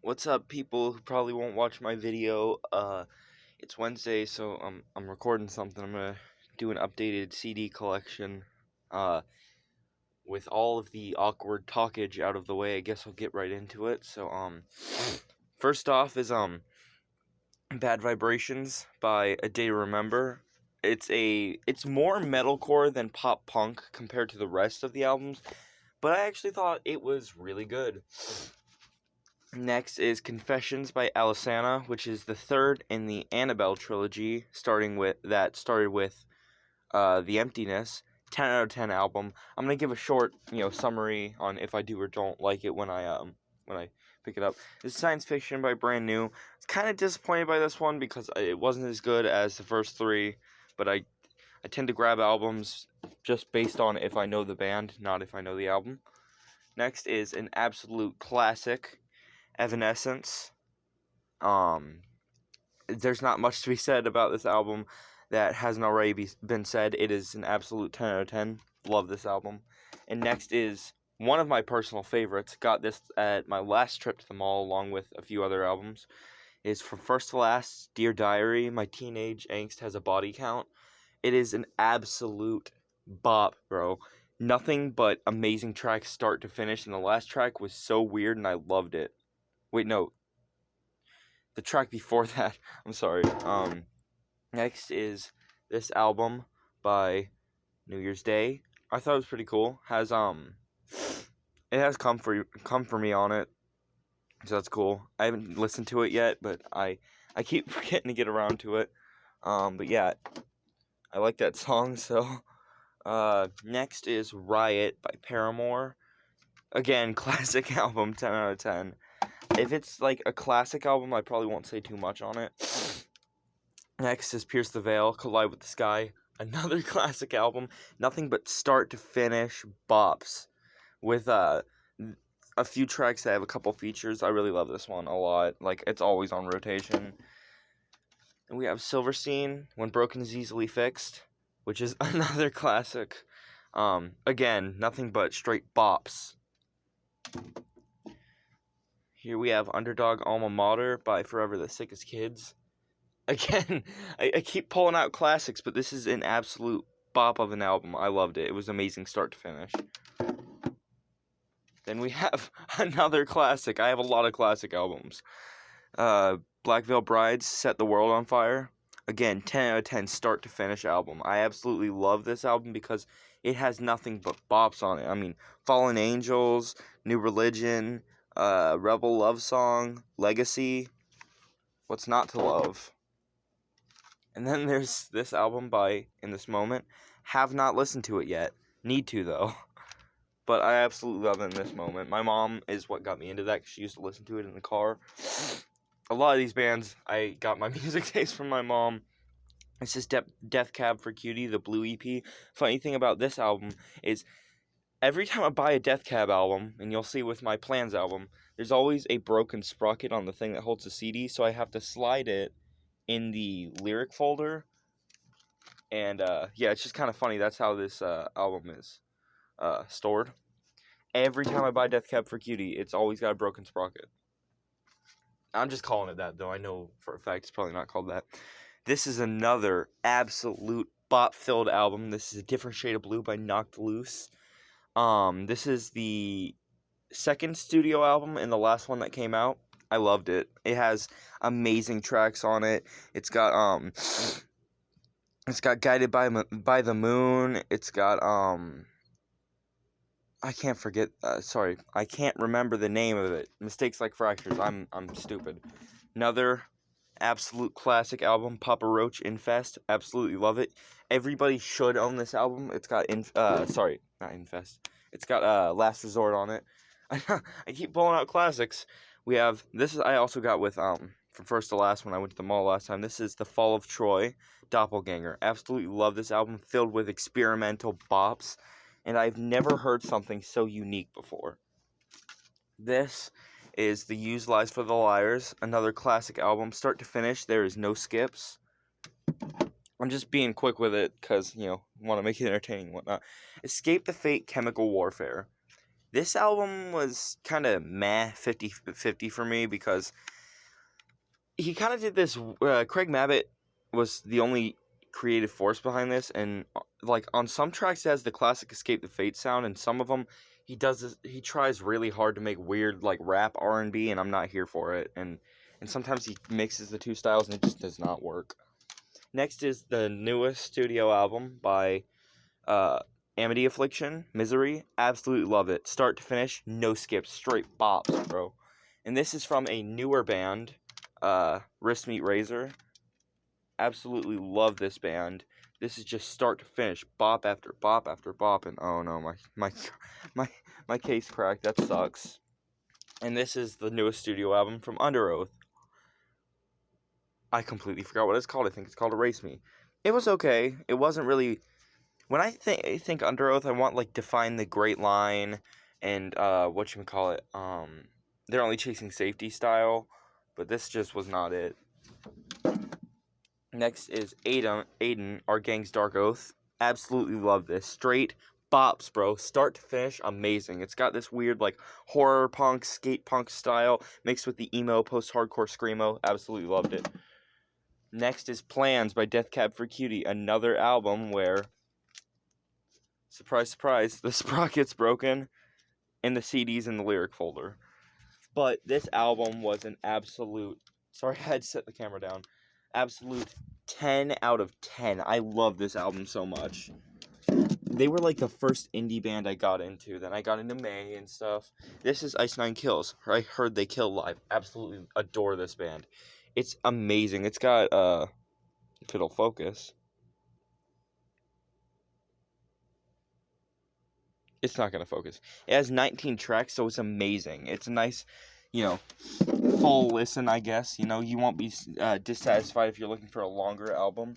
What's up, people who probably won't watch my video? It's Wednesday, so I'm recording something. I'm gonna do an updated CD collection. With all of the awkward talkage out of the way, I guess I'll get right into it. So first off is Bad Vibrations by A Day to Remember. It's more metalcore than pop punk compared to the rest of the albums, but I actually thought it was really good. Next is Confessions by Alisana, which is the third in the Annabelle trilogy, started with The Emptiness. 10 out of 10 album. I'm gonna give a short, summary on if I do or don't like it when I pick it up. It's science fiction by Brand New. It's kind of disappointed by this one because it wasn't as good as the first three, but I tend to grab albums just based on if I know the band, not if I know the album. Next is an absolute classic, Evanescence. There's not much to be said about this album that hasn't already been said. It is an absolute 10 out of 10. Love this album. And next is one of my personal favorites. Got this at my last trip to the mall along with a few other albums. Is From First to Last, Dear Diary, My Teenage Angst Has a Body Count. It is an absolute bop, bro. Nothing but amazing tracks start to finish, and the last track was so weird and I loved it. Wait, no. The track before that, I'm sorry. Next is this album by New Year's Day. I thought it was pretty cool. It has Come For Me on it, so that's cool. I haven't listened to it yet, but I keep forgetting to get around to it. But yeah, I like that song. So, next is Riot by Paramore. Again, classic album, 10 out of 10. If it's like a classic album, I probably won't say too much on it. Next is Pierce the Veil, Collide with the Sky. Another classic album. Nothing but start to finish bops. With a few tracks that have a couple features. I really love this one a lot. Like, it's always on rotation. And we have Silverstein, When Broken is Easily Fixed, which is another classic. Again, nothing but straight bops. Here we have Underdog Alma Mater by Forever the Sickest Kids. Again, I keep pulling out classics, but this is an absolute bop of an album. I loved it. It was amazing start to finish. Then we have another classic. I have a lot of classic albums. Black Veil Brides, Set the World on Fire. Again, 10 out of 10 start to finish album. I absolutely love this album because it has nothing but bops on it. I mean, Fallen Angels, New Religion, Rebel Love Song, Legacy. What's not to love? And then there's this album by In This Moment. Have not listened to it yet. Need to, though. But I absolutely love it In This Moment. My mom is what got me into that because she used to listen to it in the car. A lot of these bands, I got my music taste from my mom. This is Death Cab for Cutie, the Blue EP. Funny thing about this album is every time I buy a Death Cab album, and you'll see with my Plans album, there's always a broken sprocket on the thing that holds the CD, so I have to slide it in the lyric folder. And yeah, it's just kind of funny. That's how this album is stored. Every time I buy Death Cab for Cutie, it's always got a broken sprocket. I'm just calling it that, though. I know for a fact it's probably not called that. This is another absolute bop-filled album. This is A Different Shade of Blue by Knocked Loose. This is the second studio album and the last one that came out. I loved it. It has amazing tracks on it. It's got Guided by the Moon. It's got I can't remember the name of it. Mistakes Like Fractures. I'm stupid. Another absolute classic album, Papa Roach, Infest. Absolutely love it. Everybody should own this album. It's got not Infest. It's got Last Resort on it. I keep pulling out classics. We have this is I also got with From First to Last when I went to the mall last time. This is The Fall of Troy, Doppelganger. Absolutely love this album, filled with experimental bops, and I've never heard something so unique before. This is The Used Lies for the Liars, another classic album, start to finish. There is no skips. I'm just being quick with it because, want to make it entertaining and whatnot. Escape the Fate, Chemical Warfare. This album was kind of meh, 50-50 for me, because he kind of did this. Craig Mabbitt was the only creative force behind this, and like on some tracks, it has the classic "Escape the Fate" sound, and some of them he does this. He tries really hard to make weird like rap R&B, and I'm not here for it. And sometimes he mixes the two styles, and it just does not work. Next is the newest studio album by Amity Affliction, Misery. Absolutely love it. Start to finish, no skips, straight bops, bro. And this is from a newer band, Wrist Meet Razor. Absolutely love this band. This is just start to finish, bop after bop after bop, and oh no, my case cracked. That sucks. And this is the newest studio album from Under Oath. I completely forgot what it's called. I think it's called Erase Me. It was okay. It wasn't really. When I think Under Oath, I want like Define the Great Line and whatchamacallit, They're Only Chasing Safety style, but this just was not it. Next is Aiden, Our Gang's Dark Oath. Absolutely love this. Straight bops, bro. Start to finish, amazing. It's got this weird like horror punk, skate punk style mixed with the emo post-hardcore screamo. Absolutely loved it. Next is Plans by Death Cab for Cutie, another album where, surprise, surprise, the sprocket's broken and the CD's in the lyric folder. But this album was an absolute, sorry, I had to set the camera down, absolute 10 out of 10. I love this album so much. They were like the first indie band I got into. Then I got into May and stuff. This is Ice Nine Kills. I heard they kill live. Absolutely adore this band. It's amazing. It's got, if it'll focus. It's not going to focus. It has 19 tracks, so it's amazing. It's a nice, full listen, I guess. You won't be dissatisfied if you're looking for a longer album.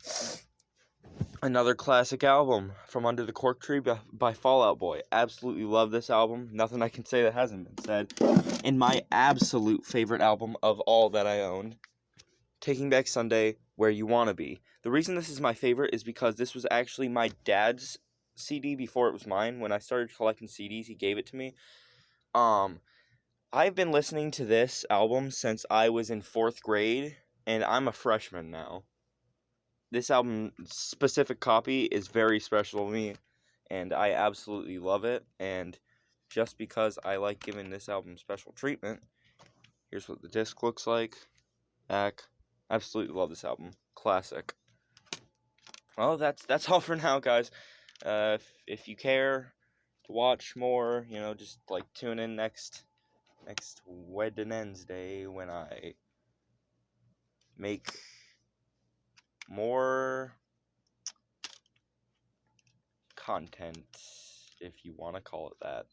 Another classic album from Under the Cork Tree by Fall Out Boy. Absolutely love this album. Nothing I can say that hasn't been said. And my absolute favorite album of all that I owned, Taking Back Sunday, Where You Wanna Be. The reason this is my favorite is because this was actually my dad's CD before it was mine. When I started collecting CDs, he gave it to me. I've been listening to this album since I was in 4th grade, and I'm a freshman now. This album, specific copy, is very special to me, and I absolutely love it. And just because I like giving this album special treatment, here's what the disc looks like. Back. Absolutely love this album. Classic. Well, that's all for now, guys. If you care to watch more, just like tune in next Wednesday when I make more content, if you want to call it that.